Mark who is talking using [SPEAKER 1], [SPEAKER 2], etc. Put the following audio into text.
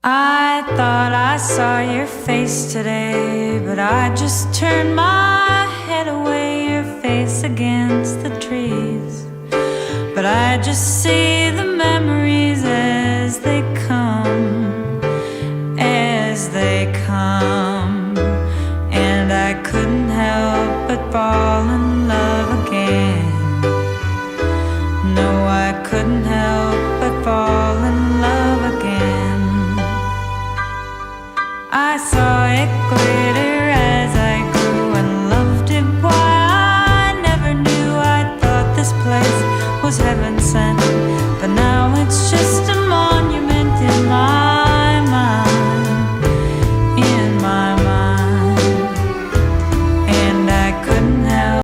[SPEAKER 1] I thought I saw your face today, but I just turned my head away, your face against the trees. But I just see the memories as they come, as they come. And I couldn't help but fall in love again. No, I couldn't help but fall in love again. I saw it glitter as I grew and loved it. Why I never knew. I thought this place was heaven sent, but now it's just